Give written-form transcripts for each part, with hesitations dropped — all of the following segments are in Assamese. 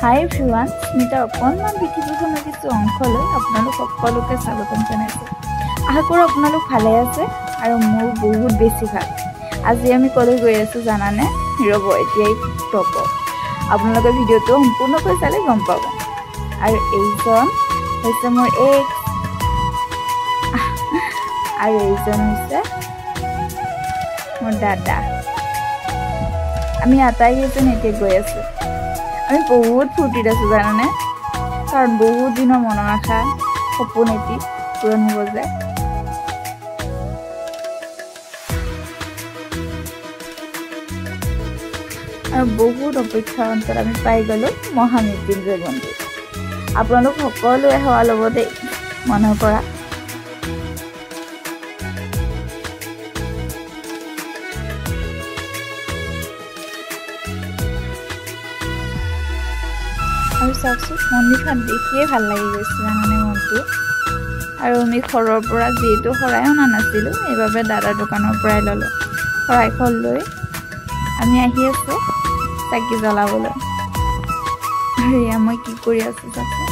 Hi everyone, Smita অকণমান পৃথিৱীখনৰ কিছু অংশলৈ আপোনালোক সকলোকে স্বাগতম জনাইছো। আশা কৰোঁ আপোনালোক ভালে আছে আৰু মোৰ বহুত বেছি ভাল। আজি আমি কলৈ গৈ আছো জানানে? ৰ'ব এতিয়াই টপ আপোনালোকে ভিডিঅ'টো সম্পূৰ্ণকৈ চালে গম পাব। আৰু এইজন হৈছে মোৰ এক্স আৰু এইজন হৈছে মোৰ দাদা। আমি আটাইকেইজন এতিয়া গৈ আছো। আমি বহুত ফূৰ্তিত আছো জানানে, কাৰণ বহুত দিনৰ মনৰ আশা সপোন এটি পূৰণ হ'ব যায়। আৰু বহুত অপেক্ষাৰ অন্তত আমি পাই গ'লো মহামৃত্যুঞ্জয় মন্দিৰ। আপোনালোক সকলোৱে সেৱা ল'ব দেই মনৰ পৰা। আৰু চাওকচোন মন্দিৰখন দেখিয়ে ভাল লাগি গৈছে জানানে মনটো। আৰু আমি ঘৰৰ পৰা যিহেতু শৰাই অনা নাছিলোঁ, সেইবাবে দাদাৰ দোকানৰ পৰাই ল'লোঁ। শৰাইখন লৈ আমি আহি আছোঁ চাকি জ্বলাবলৈ। আৰু এয়া মই কি কৰি আছোঁ চাওকচোন,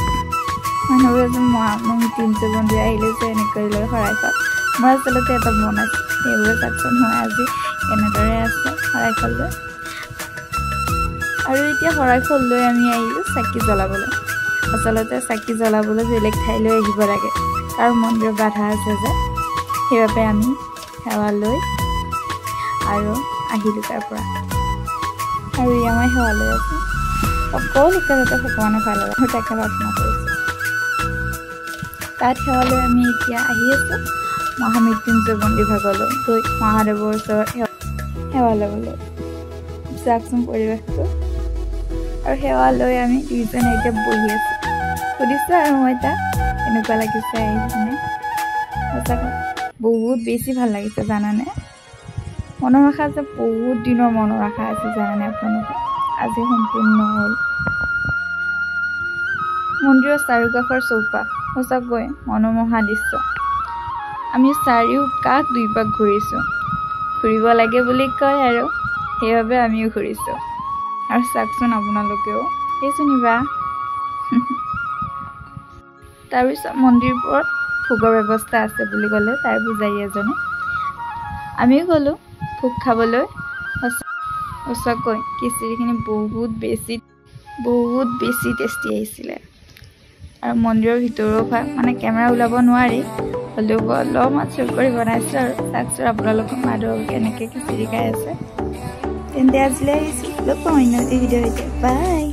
মানুহবোৰ এজন মহামৃত্যুঞ্জয় মন্দিৰ আহিলে যে এনেকৈ লৈ শৰাইখন। মই আচলতে এটা মন আছে, সেইবোৰে চাওকচোন মই আজি এনেদৰে আছোঁ শৰাইখন লৈ। আৰু এতিয়া শৰাইখন লৈ আমি আহিলোঁ চাকি জ্বলাবলৈ। আচলতে চাকি জ্বলাবলৈ বেলেগ ঠাইলৈ আহিব লাগে, কাৰণ মন্দিৰৰ বাধা আছে যে, সেইবাবে আমি সেৱা লৈ আৰু আহিলোঁ তাৰ পৰা। আৰু এয়া মই সেৱা লৈ আছোঁ, সকলোকে যাতে ভগৱানে ভাল লাগে মই তাকে প্ৰাৰ্থনা কৰিছোঁ। তাত সেৱা লৈ আমি এতিয়া আহি আছোঁ মহামৃত্যুঞ্জয় মন্দিৰ ভাগলৈ, গৈ মহাদেৱৰ ওচৰত সেৱা ল'বলৈ। চাওকচোন পৰিৱেশটো। আৰু সেৱা লৈ আমি দুইজনে এতিয়া বহি আছোঁ। সুধিছোঁ আৰু মই তাক এনেকুৱা লাগিছে আহি কিনে। সঁচাকৈ বহুত বেছি ভাল লাগিছে জানানে। মনৰ আশা যে বহুত দিনৰ মনৰ আশা আছে জানানে আপোনালোকে, আজি সম্পূৰ্ণ হ'ল। মন্দিৰৰ চাৰিওকাষৰ চৌপাশ সঁচাকৈ মনোমোহা দৃশ্য। আমি চাৰিওকাষ দুই পাক ঘূৰিছোঁ, ঘূৰিব লাগে বুলি কয় আৰু সেইবাবে আমিও ঘূৰিছোঁ। আৰু চাওকচোন আপোনালোকেও সেই শুনিবা। তাৰপিছত মন্দিৰবোৰত ভোগৰ ব্যৱস্থা আছে বুলি ক'লে তাই পূজাৰী এজনে। আমিও গ'লোঁ ভোগ খাবলৈ। সঁচাকৈ খিচিৰিখিনি বহুত বেছি টেষ্টি আহিছিলে। আৰু মন্দিৰৰ ভিতৰৰ ভাগ মানে কেমেৰা ওলাব নোৱাৰি, হ'লেও অলপমান চুৰ কৰি বনাইছোঁ। আৰু চাওকচোন আপোনালোকৰ মাধৱ কেনেকৈ খিচিৰি খাই আছে। তেন্তে আজিলৈ আহিছোঁ, লগ পাম অন্য এটি ভিডিঅ' হৈছে। বাই।